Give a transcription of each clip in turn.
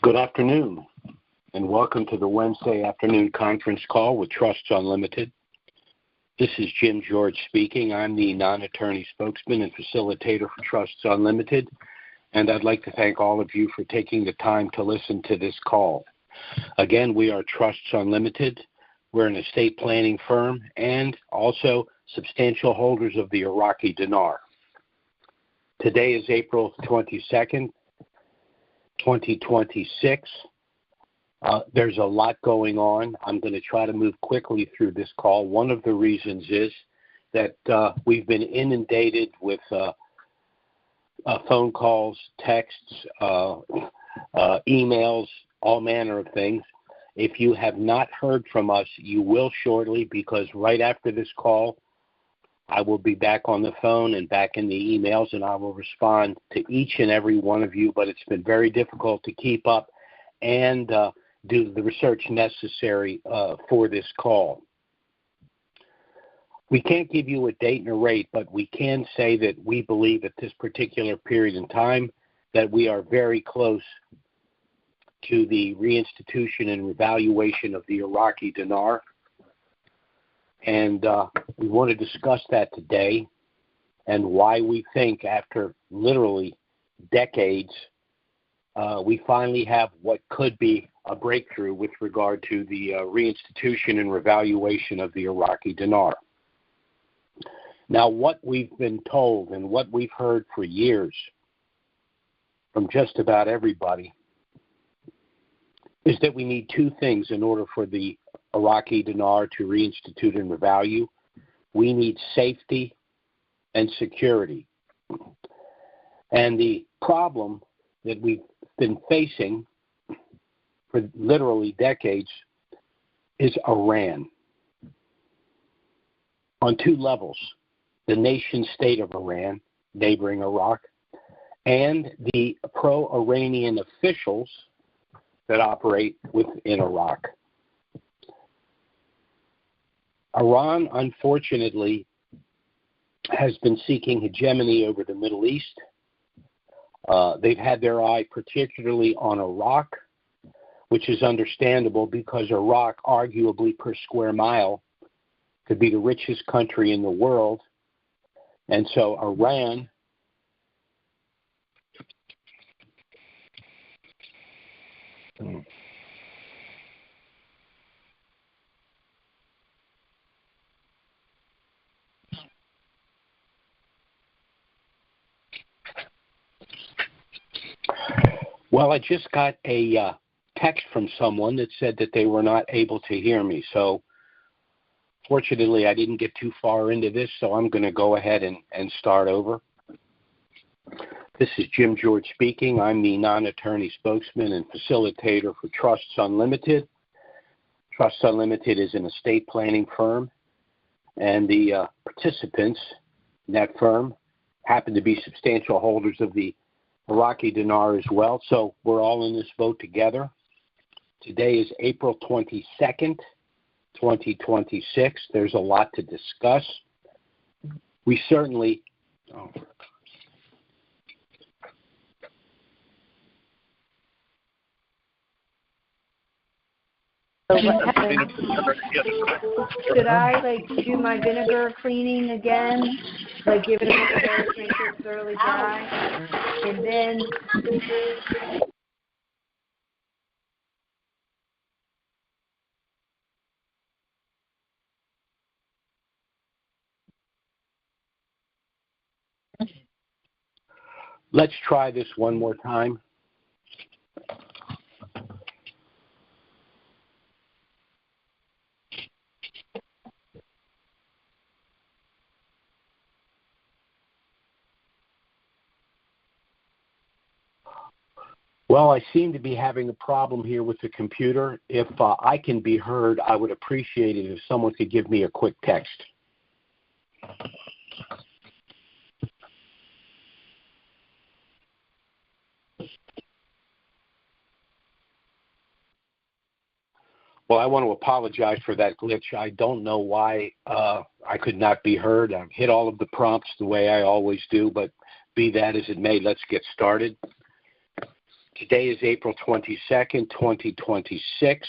Good afternoon, and welcome to the Wednesday afternoon conference call with Trusts Unlimited. This is Jim George speaking. I'm the non-attorney spokesman and facilitator for Trusts Unlimited, and I'd like to thank all of you for taking the time to listen to this call. Again, we are Trusts Unlimited. We're an estate planning firm and also substantial holders of the Iraqi dinar. Today is April 22nd, 2026. There's a lot going on. I'm going to try to move quickly through this call. One of the reasons is that we've been inundated with phone calls, texts, emails, all manner of things. If you have not heard from us, you will shortly, because right after this call, I will be back on the phone and back in the emails, and I will respond to each and every one of you, but it's been very difficult to keep up and do the research necessary for this call. We can't give you a date and a rate, but we can say that we believe at this particular period in time that we are very close to the reinstitution and revaluation of the Iraqi dinar. And we want to discuss that today and why we think after literally decades, we finally have what could be a breakthrough with regard to the reinstitution and revaluation of the Iraqi dinar. Now, what we've been told and what we've heard for years from just about everybody is that we need two things in order for the Iraqi dinar to reinstitute and revalue. We need safety and security. And the problem that we've been facing for literally decades is Iran. On two levels: the nation state of Iran, neighboring Iraq, and the pro-Iranian officials that operate within Iraq. Iran, unfortunately, has been seeking hegemony over the Middle East. They've had their eye particularly on Iraq, which is understandable because Iraq, arguably per square mile, could be the richest country in the world. And so Iran Well, I just got a text from someone that said that they were not able to hear me. So fortunately, I didn't get too far into this, so I'm going to go ahead and start over. This is Jim George speaking. I'm the non-attorney spokesman and facilitator for Trusts Unlimited. Trusts Unlimited is an estate planning firm, and the participants in that firm happen to be substantial holders of the Iraqi dinar as well, so we're all in this boat together. Today is April 22nd, 2026. There's a lot to discuss. We certainly... So what happened? Should I do my vinegar cleaning again? Give it a minute, make it thoroughly dry, and then let's try this one more time. Well, I seem to be having a problem here with the computer. If I can be heard, I would appreciate it if someone could give me a quick text. Well, I want to apologize for that glitch. I don't know why I could not be heard. I've hit all of the prompts the way I always do, but be that as it may, let's get started. Today is April 22nd, 2026.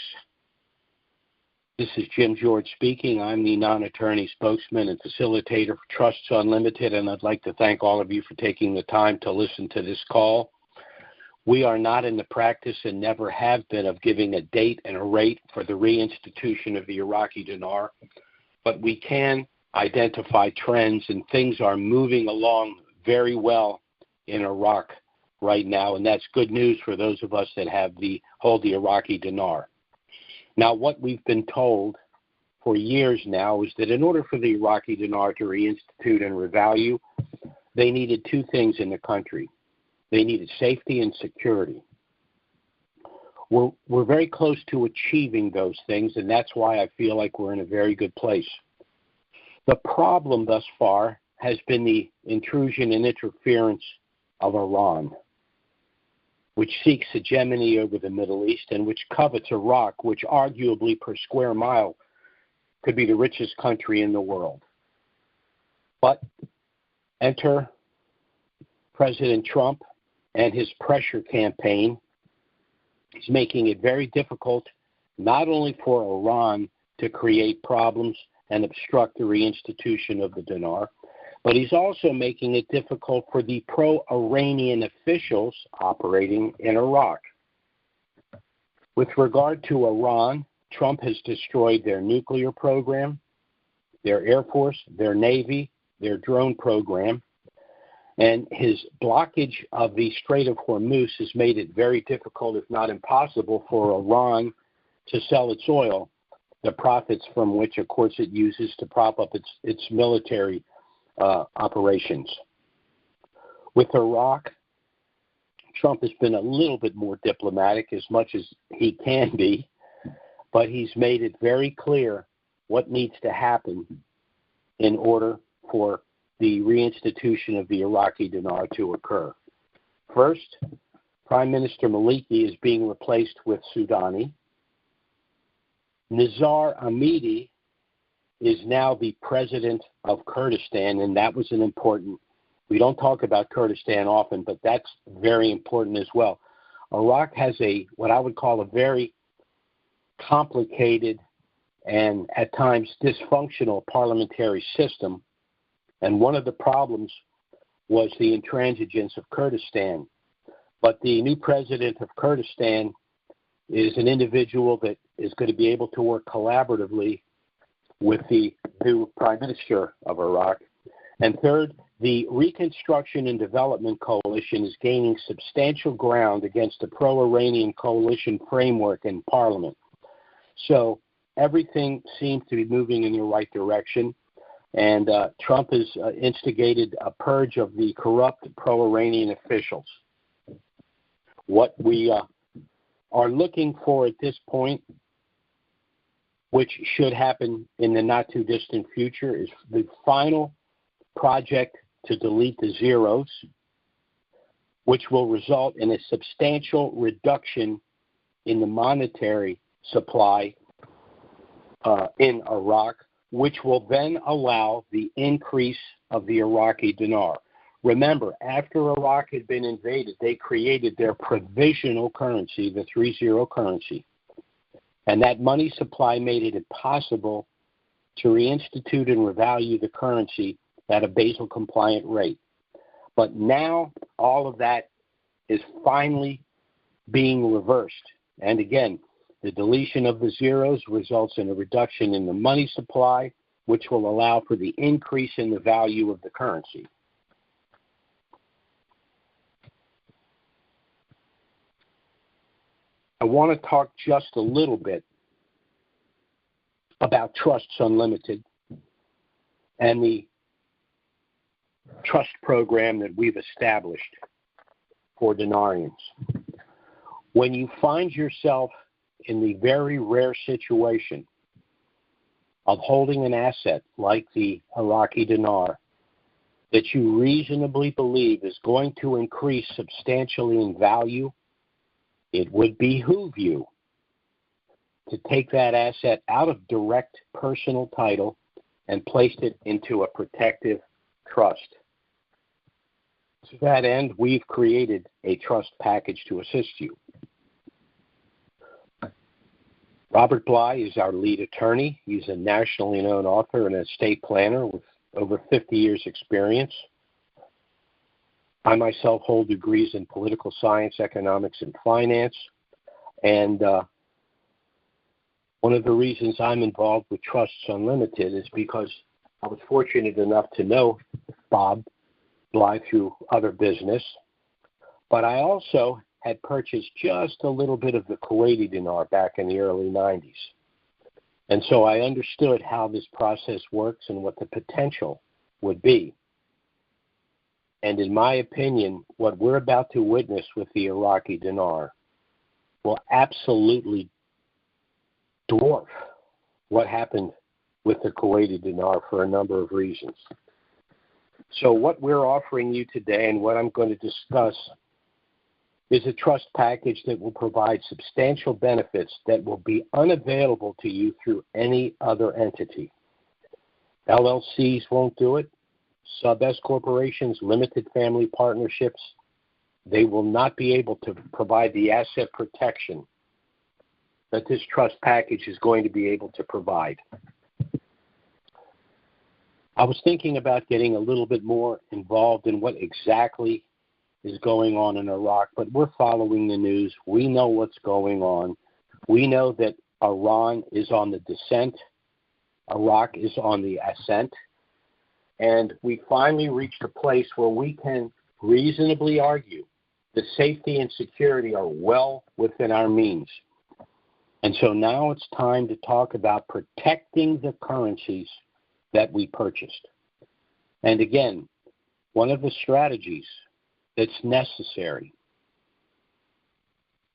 This is Jim George speaking. I'm the non-attorney spokesman and facilitator for Trusts Unlimited, and I'd like to thank all of you for taking the time to listen to this call. We are not in the practice and never have been of giving a date and a rate for the reinstitution of the Iraqi dinar, but we can identify trends, and things are moving along very well in Iraq right now, and that's good news for those of us that hold the Iraqi dinar. Now, what we've been told for years now is that in order for the Iraqi dinar to reinstitute and revalue, they needed two things in the country. They needed safety and security. We're very close to achieving those things, and that's why I feel like we're in a very good place. The problem thus far has been the intrusion and interference of Iran, which seeks hegemony over the Middle East and which covets Iraq, which arguably per square mile could be the richest country in the world. But enter President Trump and his pressure campaign. He's making it very difficult not only for Iran to create problems and obstruct the reinstitution of the dinar, but he's also making it difficult for the pro-Iranian officials operating in Iraq. With regard to Iran, Trump has destroyed their nuclear program, their Air Force, their Navy, their drone program, and his blockage of the Strait of Hormuz has made it very difficult, if not impossible, for Iran to sell its oil, the profits from which, of course, it uses to prop up its military operations. With Iraq, Trump has been a little bit more diplomatic, as much as he can be, but he's made it very clear what needs to happen in order for the reinstitution of the Iraqi dinar to occur. First, Prime Minister Maliki is being replaced with Soudani. Nizar Ahmadi is now the president of Kurdistan, and that was we don't talk about Kurdistan often, but that's very important as well. Iraq has what I would call a very complicated and at times dysfunctional parliamentary system, and one of the problems was the intransigence of Kurdistan. But the new president of Kurdistan is an individual that is going to be able to work collaboratively with the new Prime Minister of Iraq. And third, the Reconstruction and Development Coalition is gaining substantial ground against the pro-Iranian coalition framework in Parliament. So everything seems to be moving in the right direction, and Trump has instigated a purge of the corrupt pro-Iranian officials. What we are looking for at this point, which should happen in the not-too-distant future, is the final project to delete the zeros, which will result in a substantial reduction in the monetary supply in Iraq, which will then allow the increase of the Iraqi dinar. Remember, after Iraq had been invaded, they created their provisional currency, the 3-0 currency. And that money supply made it impossible to reinstitute and revalue the currency at a Basel-compliant rate. But now all of that is finally being reversed. And again, the deletion of the zeros results in a reduction in the money supply, which will allow for the increase in the value of the currency. I want to talk just a little bit about Trusts Unlimited and the trust program that we've established for dinarians. When you find yourself in the very rare situation of holding an asset like the Iraqi dinar that you reasonably believe is going to increase substantially in value, it would behoove you to take that asset out of direct personal title and place it into a protective trust. To that end, we've created a trust package to assist you. Robert Bly is our lead attorney. He's a nationally known author and estate planner with over 50 years' experience. I myself hold degrees in political science, economics, and finance. And one of the reasons I'm involved with Trusts Unlimited is because I was fortunate enough to know Bob Bly through other business. But I also had purchased just a little bit of the Kuwaiti dinar back in the early 90s. And so I understood how this process works and what the potential would be. And in my opinion, what we're about to witness with the Iraqi dinar will absolutely dwarf what happened with the Kuwaiti dinar for a number of reasons. So what we're offering you today and what I'm going to discuss is a trust package that will provide substantial benefits that will be unavailable to you through any other entity. LLCs won't do it. Sub-S corporations, limited family partnerships, they will not be able to provide the asset protection that this trust package is going to be able to provide. I was thinking about getting a little bit more involved in what exactly is going on in Iraq, but we're following the news. We know what's going on. We know that Iran is on the descent. Iraq is on the ascent. And we finally reached a place where we can reasonably argue the safety and security are well within our means. And so now it's time to talk about protecting the currencies that we purchased. And again, one of the strategies that's necessary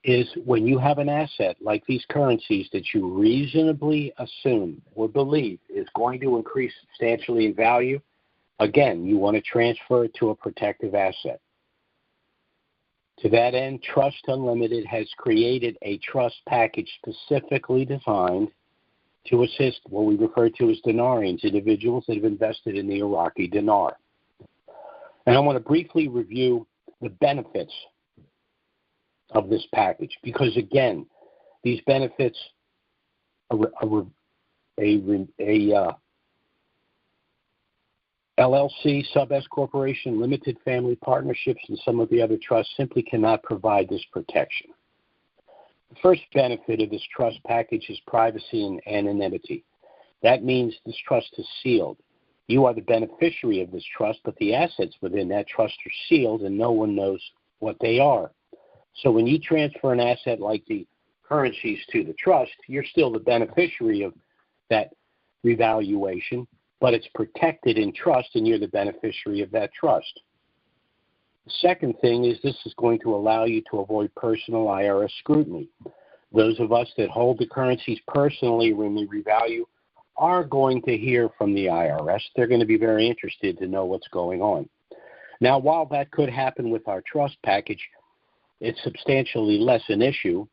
is when you have an asset like these currencies that you reasonably assume or believe is going to increase substantially in value, again, you want to transfer it to a protective asset. To that end, Trust Unlimited has created a trust package specifically designed to assist what we refer to as dinarians, individuals that have invested in the Iraqi dinar. And I want to briefly review the benefits of this package because, again, these benefits LLC, sub-S corporation, limited family partnerships, and some of the other trusts simply cannot provide this protection. The first benefit of this trust package is privacy and anonymity. That means this trust is sealed. You are the beneficiary of this trust, but the assets within that trust are sealed and no one knows what they are. So when you transfer an asset like the currencies to the trust, you're still the beneficiary of that revaluation, but it's protected in trust and you're the beneficiary of that trust. The second thing is this is going to allow you to avoid personal IRS scrutiny. Those of us that hold the currencies personally when we revalue are going to hear from the IRS. They're going to be very interested to know what's going on. Now, while that could happen with our trust package, it's substantially less an issue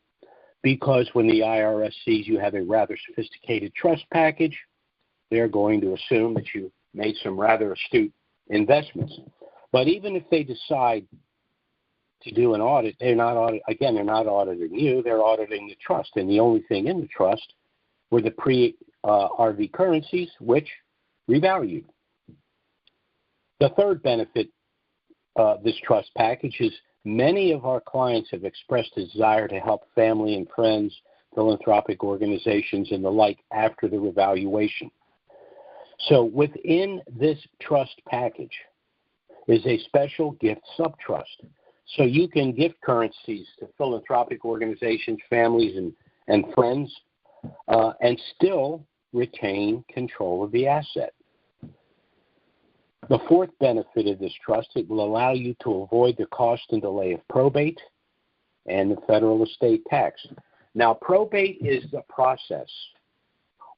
because when the IRS sees you have a rather sophisticated trust package, they're going to assume that you made some rather astute investments. But even if they decide to do an audit, they're not auditing you, they're auditing the trust. And the only thing in the trust were the pre-RV currencies, which revalued. The third benefit of this trust package is many of our clients have expressed a desire to help family and friends, philanthropic organizations, and the like after the revaluation. So within this trust package is a special gift subtrust. So you can gift currencies to philanthropic organizations, families, and friends, and still retain control of the asset. The fourth benefit of this trust, it will allow you to avoid the cost and delay of probate and the federal estate tax. Now, probate is the process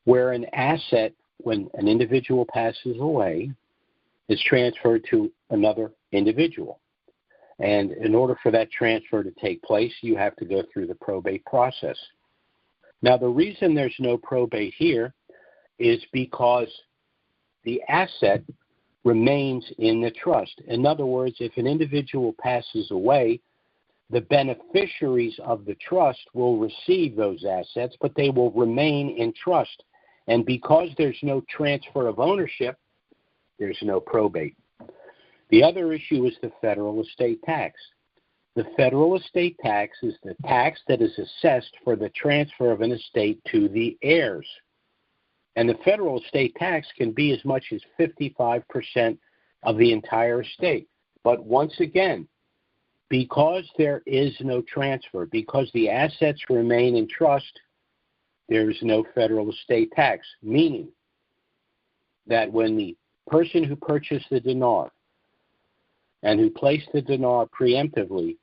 where an asset, when an individual passes away, is transferred to another individual. And in order for that transfer to take place, you have to go through the probate process. Now, the reason there's no probate here is because the asset remains in the trust. In other words, if an individual passes away, the beneficiaries of the trust will receive those assets, but they will remain in trust. And because there's no transfer of ownership, there's no probate. The other issue is the federal estate tax. The federal estate tax is the tax that is assessed for the transfer of an estate to the heirs. And the federal estate tax can be as much as 55% of the entire estate. But once again, because there is no transfer, because the assets remain in trust, there is no federal estate tax, meaning that when the person who purchased the dinar and who placed the dinar preemptively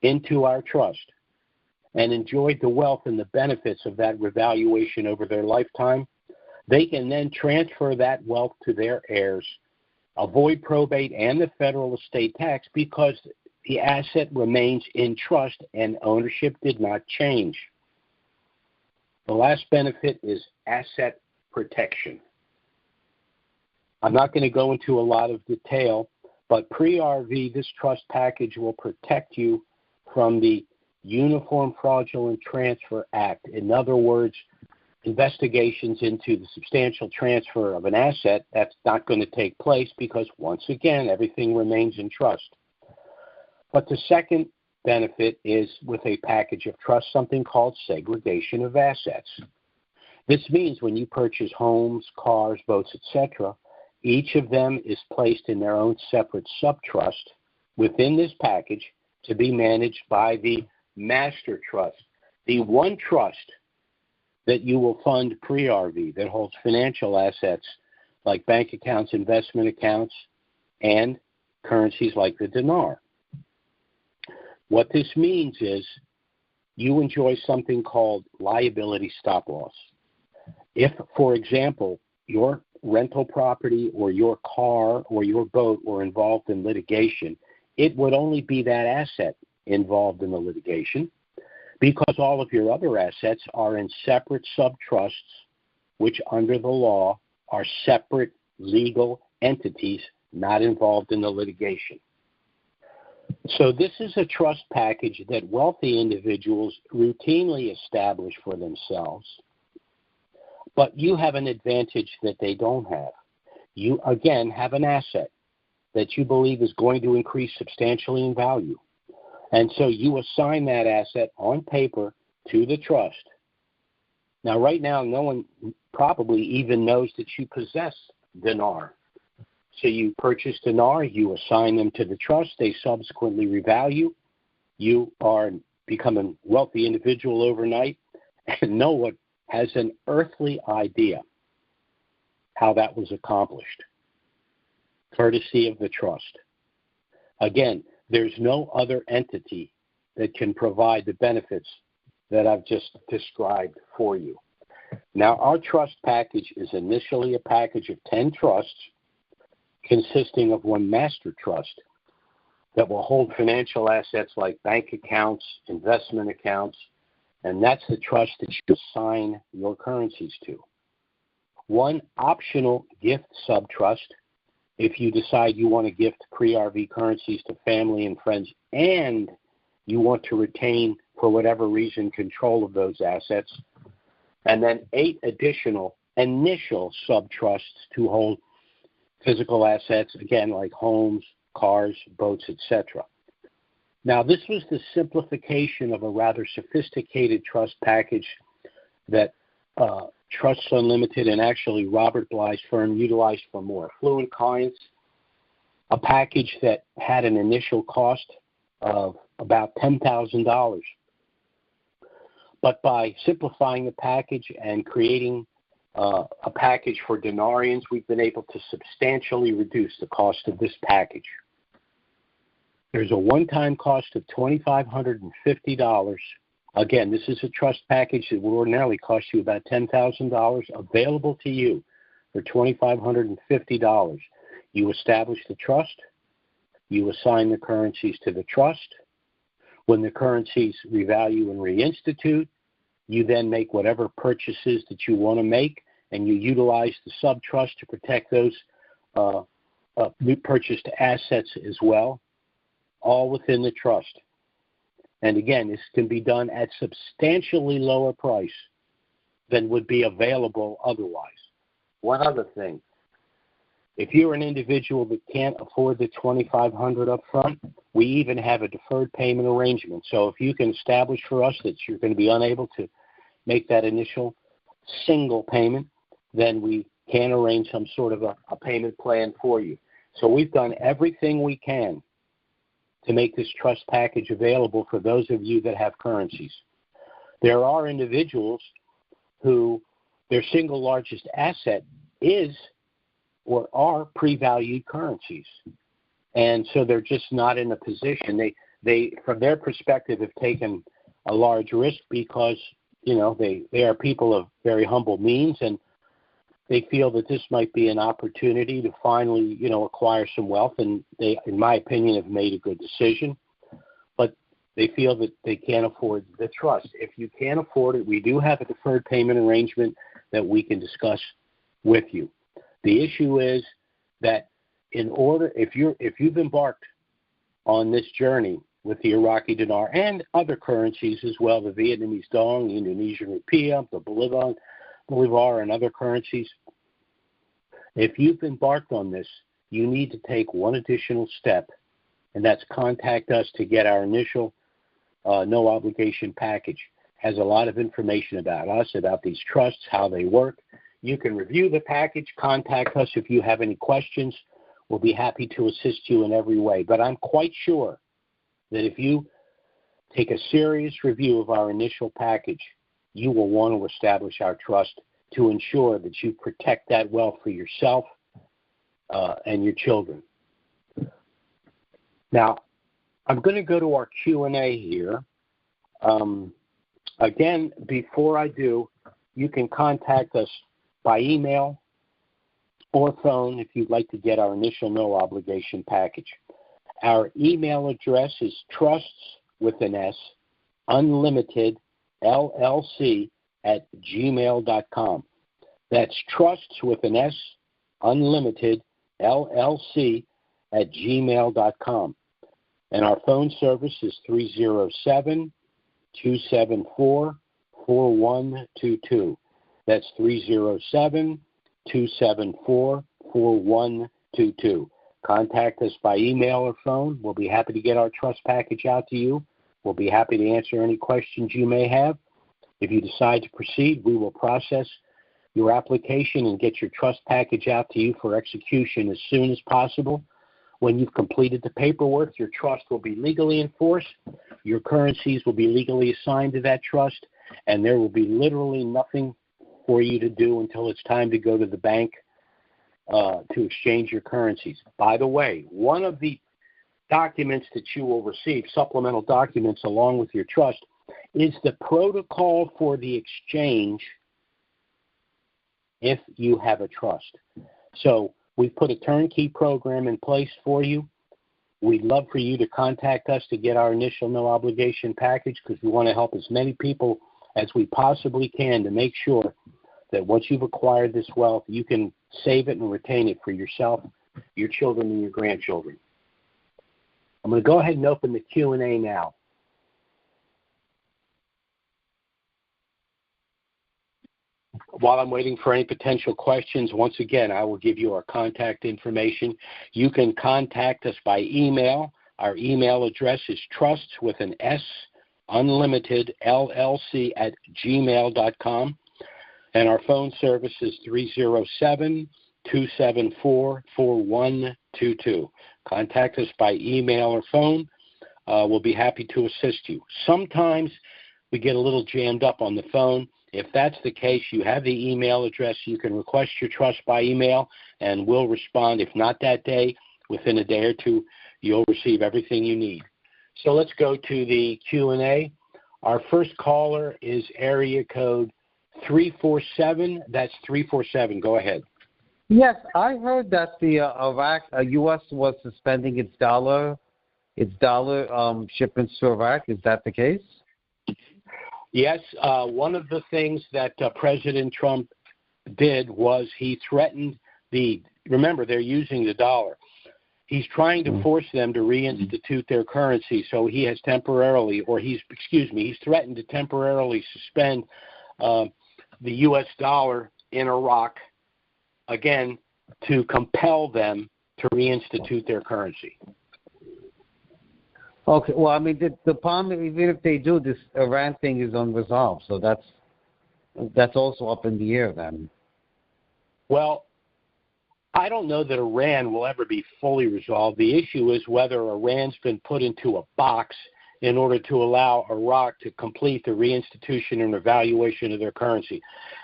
into our trust and enjoyed the wealth and the benefits of that revaluation over their lifetime, they can then transfer that wealth to their heirs, avoid probate and the federal estate tax because the asset remains in trust and ownership did not change. The last benefit is asset protection. I'm not going to go into a lot of detail, but pre-RV, this trust package will protect you from the Uniform Fraudulent Transfer Act. In other words, investigations into the substantial transfer of an asset, that's not going to take place because, once again, everything remains in trust. But the second benefit is with a package of trust, something called segregation of assets. This means when you purchase homes, cars, boats, etc., each of them is placed in their own separate sub-trust within this package to be managed by the master trust, the one trust that you will fund pre-RV that holds financial assets like bank accounts, investment accounts, and currencies like the dinar. What this means is you enjoy something called liability stop-loss. If, for example, your rental property or your car or your boat were involved in litigation, it would only be that asset involved in the litigation because all of your other assets are in separate sub-trusts, which under the law are separate legal entities not involved in the litigation. So this is a trust package that wealthy individuals routinely establish for themselves, but you have an advantage that they don't have. You, again, have an asset that you believe is going to increase substantially in value. And so you assign that asset on paper to the trust. Now, right now, no one probably even knows that you possess dinar. So you purchase dinar, you assign them to the trust, they subsequently revalue. You are becoming a wealthy individual overnight, and no one has an earthly idea how that was accomplished, courtesy of the trust. Again, there's no other entity that can provide the benefits that I've just described for you. Now, our trust package is initially a package of 10 trusts consisting of one master trust that will hold financial assets like bank accounts, investment accounts, and that's the trust that you assign your currencies to. One optional gift sub-trust, if you decide you want to gift pre-RV currencies to family and friends and you want to retain, for whatever reason, control of those assets, and then 8 additional initial sub-trusts to hold physical assets, again, like homes, cars, boats, etc. Now, this was the simplification of a rather sophisticated trust package that Trusts Unlimited and actually Robert Bly's firm utilized for more affluent clients, a package that had an initial cost of about $10,000. But by simplifying the package and creating a package for dinarians, we've been able to substantially reduce the cost of this package. There's a one-time cost of $2,550. Again, this is a trust package that would ordinarily cost you about $10,000, available to you for $2,550. You establish the trust. You assign the currencies to the trust. When the currencies revalue and reinstitute, you then make whatever purchases that you want to make, and you utilize the sub-trust to protect those purchased assets as well, all within the trust. And again, this can be done at substantially lower price than would be available otherwise. One other thing, if you're an individual that can't afford the $2,500 up front, we even have a deferred payment arrangement. So if you can establish for us that you're going to be unable to make that initial single payment, then we can arrange some sort of a payment plan for you. So we've done everything we can to make this trust package available for those of you that have currencies. There are individuals who their single largest asset is or are pre-valued currencies. And so they're just not in a position. They from their perspective, have taken a large risk because, they are people of very humble means, and they feel that this might be an opportunity to finally, acquire some wealth, and they, in my opinion, have made a good decision. But they feel that they can't afford the trust. If you can't afford it, we do have a deferred payment arrangement that we can discuss with you. The issue is that if you've embarked on this journey with the Iraqi dinar and other currencies as well, the Vietnamese dong, the Indonesian rupiah, the Bolivar, and other currencies, if you've embarked on this, you need to take one additional step, and that's contact us to get our initial no-obligation package. Has a lot of information about us, about these trusts, how they work. You can review the package, contact us if you have any questions. We'll be happy to assist you in every way. But I'm quite sure that if you take a serious review of our initial package, you will want to establish our trust to ensure that you protect that wealth for yourself and your children. Now, I'm going to go to our Q&A here. Again, before I do, you can contact us by email or phone if you'd like to get our initial no-obligation package. Our email address is trusts@gmail.com. That's trusts@gmail.com. And our phone service is 307-274-4122. That's 307-274-4122. Contact us by email or phone. We'll be happy to get our trust package out to you. We'll be happy to answer any questions you may have. If you decide to proceed, we will process your application and get your trust package out to you for execution as soon as possible. When you've completed the paperwork, your trust will be legally enforced. Your currencies will be legally assigned to that trust, and there will be literally nothing for you to do until it's time to go to the bank to exchange your currencies. By the way, one of the documents that you will receive, supplemental documents along with your trust, is the protocol for the exchange if you have a trust. So we've put a turnkey program in place for you. We'd love for you to contact us to get our initial no-obligation package because we want to help as many people as we possibly can to make sure that once you've acquired this wealth, you can save it and retain it for yourself, your children, and your grandchildren. I'm going to go ahead and open the Q&A now. While I'm waiting for any potential questions, once again, I will give you our contact information. You can contact us by email. Our email address is trusts@gmail.com. And our phone service is 307-274-4122. Contact us by email or phone. We'll be happy to assist you. Sometimes we get a little jammed up on the phone. If that's the case, you have the email address. You can request your trust by email, and we'll respond. If not that day, within a day or two, you'll receive everything you need. So let's go to the Q&A. Our first caller is area code 347. That's 347. Go ahead. Yes, I heard that the U.S. was suspending its dollar shipments to Iraq. Is that the case? Yes. One of the things that President Trump did was he threatened remember, they're using the dollar. He's trying to force them to reinstitute their currency. So he has temporarily, or he's threatened to temporarily suspend the U.S. dollar in Iraq, again, to compel them to reinstitute their currency. Okay. Well, I mean, the problem, even if they do, this Iran thing is unresolved. So that's also up in the air then. Well, I don't know that Iran will ever be fully resolved. The issue is whether Iran's been put into a box in order to allow Iraq to complete the reinstitution and evaluation of their currency.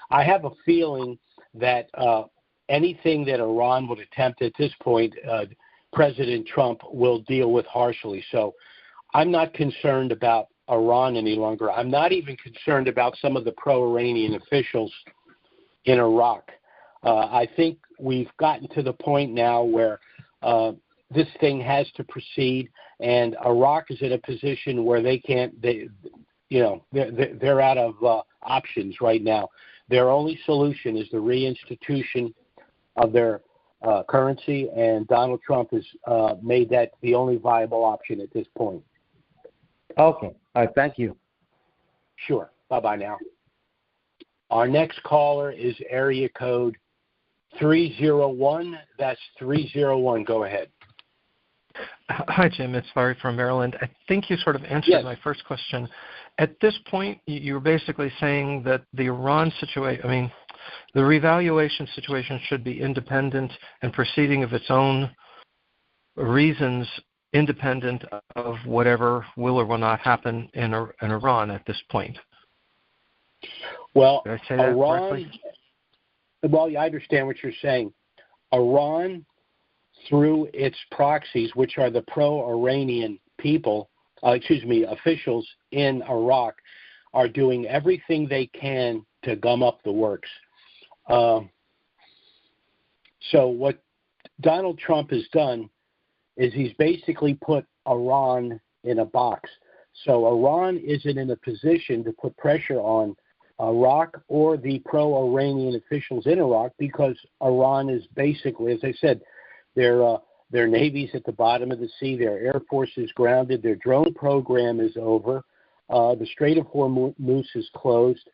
I have a feeling that anything that Iran would attempt at this point, President Trump will deal with harshly. So I'm not concerned about Iran any longer. I'm not even concerned about some of the pro-Iranian officials in Iraq. I think we've gotten to the point now where this thing has to proceed, and Iraq is in a position where they're out of options right now. Their only solution is the reinstitution of their currency, and Donald Trump has made that the only viable option at this point. Okay. All right. Thank you. Sure. Bye-bye now. Our next caller is area code 301. That's 301. Go ahead. Hi, Jim. It's Larry from Maryland. I think you sort of answered my first question. At this point, you're basically saying that the Iran situation, the revaluation situation should be independent and proceeding of its own reasons, independent of whatever will or will not happen in Iran at this point. Well, did I say that correctly? Well, I understand what you're saying. Iran, through its proxies, which are the pro-Iranian officials in Iraq, are doing everything they can to gum up the works. So what Donald Trump has done is he's basically put Iran in a box. So Iran isn't in a position to put pressure on Iraq or the pro-Iranian officials in Iraq because Iran is basically, as I said, their navy's at the bottom of the sea, their air force is grounded, their drone program is over, the Strait of Hormuz is closed.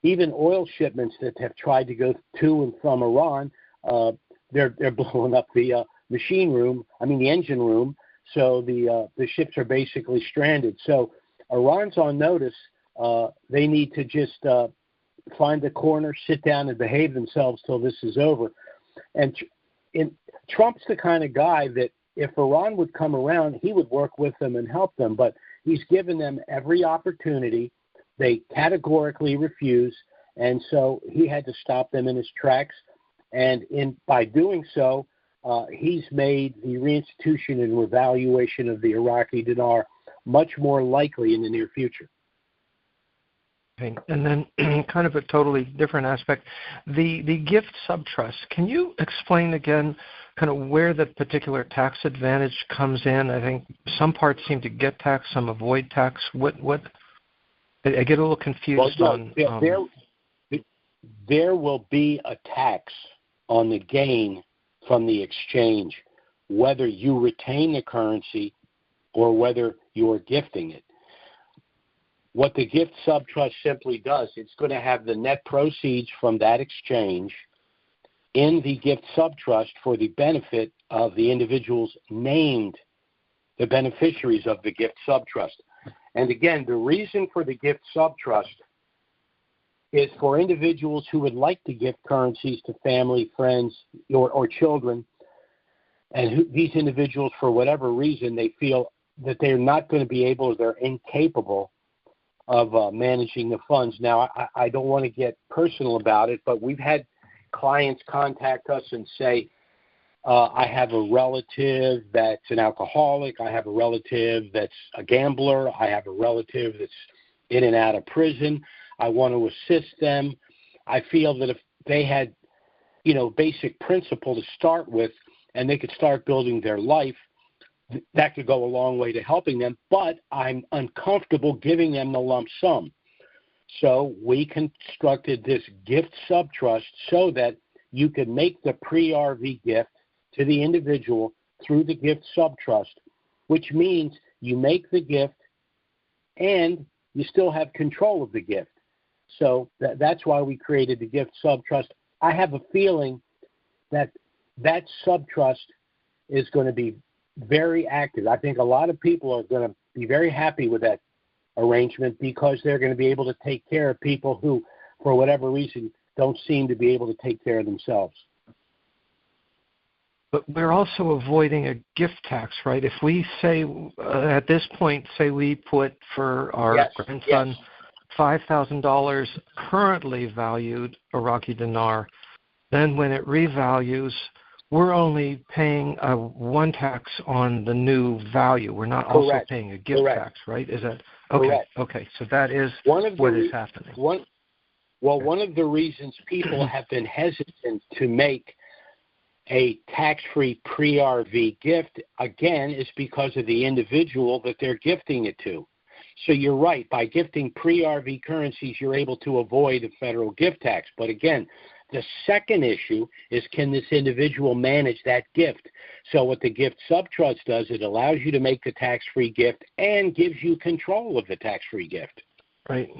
Even oil shipments that have tried to go to and from Iran, they're blowing up the the engine room. So the ships are basically stranded. So Iran's on notice. They need to just find a corner, sit down, and behave themselves till this is over. And Trump's the kind of guy that if Iran would come around, he would work with them and help them. But he's given them every opportunity. They categorically refuse, and so he had to stop them in his tracks. And by doing so, he's made the reinstitution and revaluation of the Iraqi dinar much more likely in the near future. Okay. And then kind of a totally different aspect, the gift subtrust. Can you explain again kind of where the particular tax advantage comes in? I think some parts seem to get tax, some avoid tax. What? I get a little confused on. There will be a tax on the gain from the exchange, whether you retain the currency or whether you're gifting it. What the gift subtrust simply does, it's going to have the net proceeds from that exchange in the gift subtrust for the benefit of the individuals named the beneficiaries of the gift subtrust. And again, the reason for the gift subtrust is for individuals who would like to gift currencies to family, friends, or children, and these individuals, for whatever reason, they feel that they're not going to be able, or they're incapable of managing the funds. Now, I don't want to get personal about it, but we've had clients contact us and say, I have a relative that's an alcoholic, I have a relative that's a gambler, I have a relative that's in and out of prison, I want to assist them. I feel that if they had, basic principle to start with and they could start building their life, that could go a long way to helping them, but I'm uncomfortable giving them the lump sum. So we constructed this gift subtrust so that you could make the pre-RV gift to the individual through the gift subtrust, which means you make the gift and you still have control of the gift. So that's why we created the gift subtrust. I have a feeling that subtrust is going to be very active. I think a lot of people are going to be very happy with that arrangement because they're going to be able to take care of people who, for whatever reason, don't seem to be able to take care of themselves. But we're also avoiding a gift tax, right? If we say, at this point, say we put for our grandson $5,000 currently valued Iraqi dinar, then when it revalues, we're only paying one tax on the new value. We're not also paying a gift tax, right? Is that okay? Correct. Okay, so that is what is happening. One of the reasons people have been hesitant to make a tax-free pre-RV gift, again, is because of the individual that they're gifting it to. So you're right. By gifting pre-RV currencies, you're able to avoid a federal gift tax. But again, the second issue is, can this individual manage that gift? So what the gift subtrust does, it allows you to make the tax-free gift and gives you control of the tax-free gift. Right.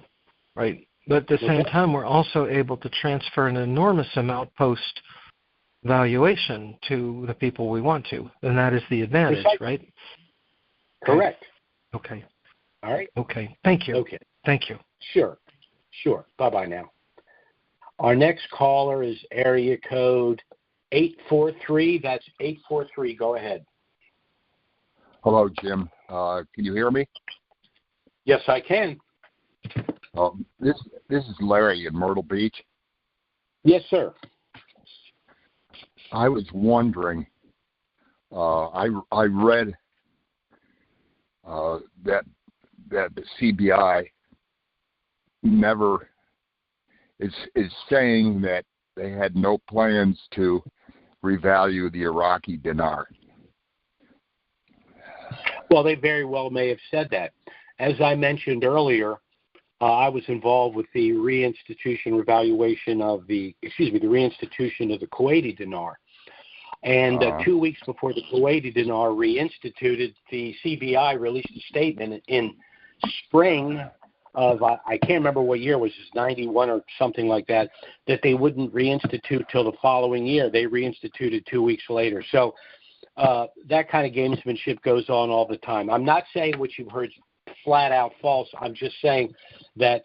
But at the same time, we're also able to transfer an enormous amount post-valuation to the people we want to, and that is the advantage, right? Correct. Okay. All right. Okay. Thank you. Okay. Thank you. Sure. Bye-bye now. Our next caller is area code 843. That's 843. Go ahead. Hello, Jim. Can you hear me? Yes, I can. This is Larry in Myrtle Beach. Yes, sir. I was wondering. I read that the CBI never is saying that they had no plans to revalue the Iraqi dinar. Well, they very well may have said that. As I mentioned earlier, I was involved with the reinstitution of the Kuwaiti dinar. And 2 weeks before the Kuwaiti dinar reinstituted, the CBI released a statement in spring of, I can't remember what year, it was 91 or something like that, that they wouldn't reinstitute till the following year. They reinstituted 2 weeks later. So that kind of gamesmanship goes on all the time. I'm not saying what you've heard flat out false. I'm just saying that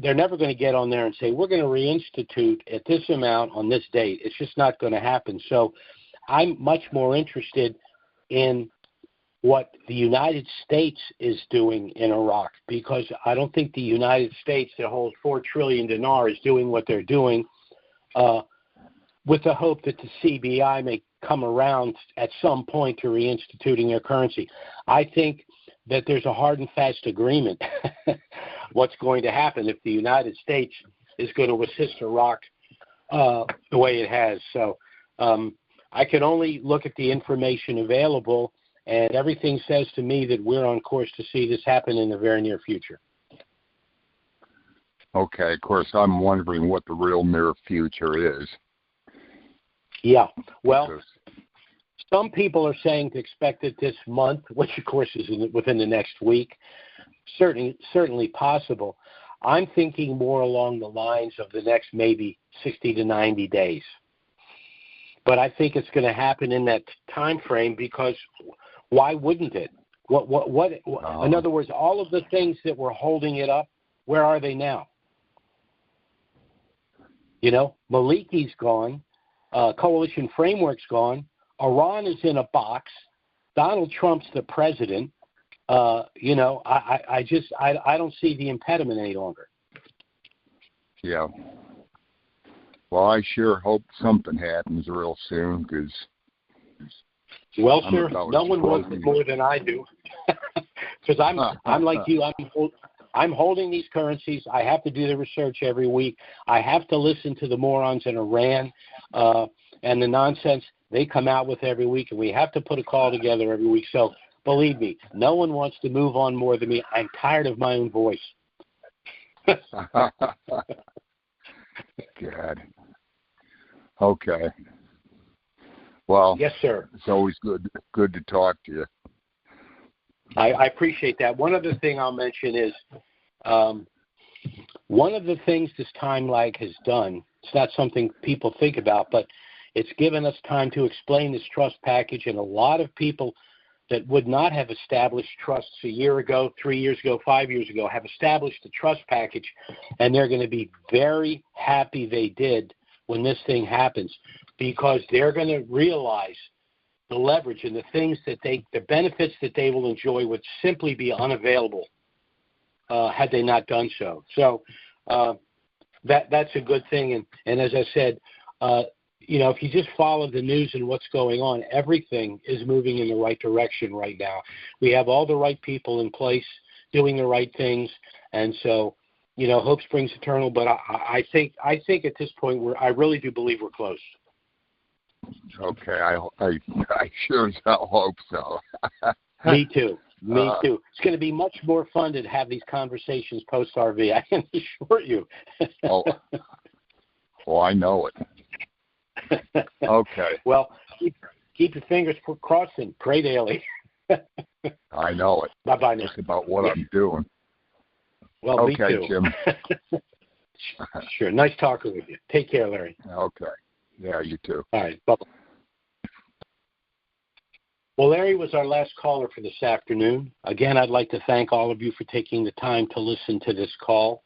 they're never going to get on there and say, we're going to reinstitute at this amount on this date. It's just not going to happen. So I'm much more interested in what the United States is doing in Iraq, because I don't think the United States that holds 4 trillion dinar is doing what they're doing with the hope that the CBI may come around at some point to reinstituting their currency. I think that there's a hard and fast agreement what's going to happen if the United States is going to assist Iraq the way it has. So I can only look at the information available, and everything says to me that we're on course to see this happen in the very near future. Okay, of course, I'm wondering what the real near future is. Yeah, well, some people are saying to expect it this month, which of course is within the next week. Certainly possible. I'm thinking more along the lines of the next maybe 60 to 90 days. But I think it's going to happen in that time frame, because why wouldn't it? In other words, all of the things that were holding it up, where are they now? You know, Maliki's gone. Coalition Framework's gone. Iran is in a box. Donald Trump's the president. I don't see the impediment any longer. Yeah. Well, I sure hope something happens real soon, because... Well, sir, no one wants it more than I do. Because I'm like you. I'm holding these currencies. I have to do the research every week. I have to listen to the morons in Iran and the nonsense they come out with every week, and we have to put a call together every week. So believe me, no one wants to move on more than me. I'm tired of my own voice. God. Okay. Well, yes, sir. It's always good to talk to you. I appreciate that. One other thing I'll mention is one of the things this time lag has done, it's not something people think about, but it's given us time to explain this trust package, and a lot of people that would not have established trusts a year ago, 3 years ago, 5 years ago, have established the trust package, and they're going to be very happy they did when this thing happens, because they're going to realize the leverage and the benefits that they will enjoy would simply be unavailable had they not done so. So that's a good thing. And as I said, if you just follow the news and what's going on, everything is moving in the right direction right now. We have all the right people in place doing the right things, and so hope springs eternal. But I think at this point I really do believe we're close. Okay, I sure as hell hope so. Me too. It's going to be much more fun to have these conversations post RV. I can assure you. I know it. Okay. Well, keep your fingers crossed and pray daily. I know it. Bye-bye now. That's about what I'm doing. Well, okay, me too. Jim. Sure. Nice talking with you. Take care, Larry. Okay. Yeah, you too. All right. Bye-bye. Well, Larry was our last caller for this afternoon. Again, I'd like to thank all of you for taking the time to listen to this call.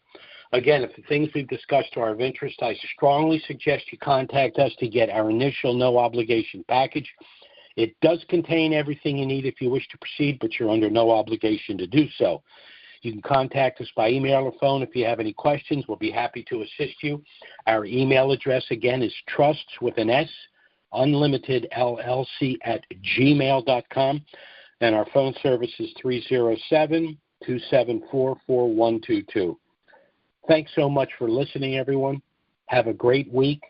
Again, if the things we've discussed are of interest, I strongly suggest you contact us to get our initial no-obligation package. It does contain everything you need if you wish to proceed, but you're under no obligation to do so. You can contact us by email or phone if you have any questions. We'll be happy to assist you. Our email address, again, is trusts with an S, unlimitedllc@gmail.com. And our phone service is 307-274-4122. Thanks so much for listening, everyone. Have a great week.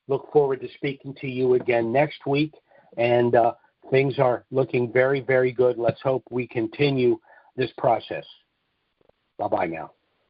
Look forward to speaking to you again next week. And things are looking very, very good. Let's hope we continue this process. Bye-bye now.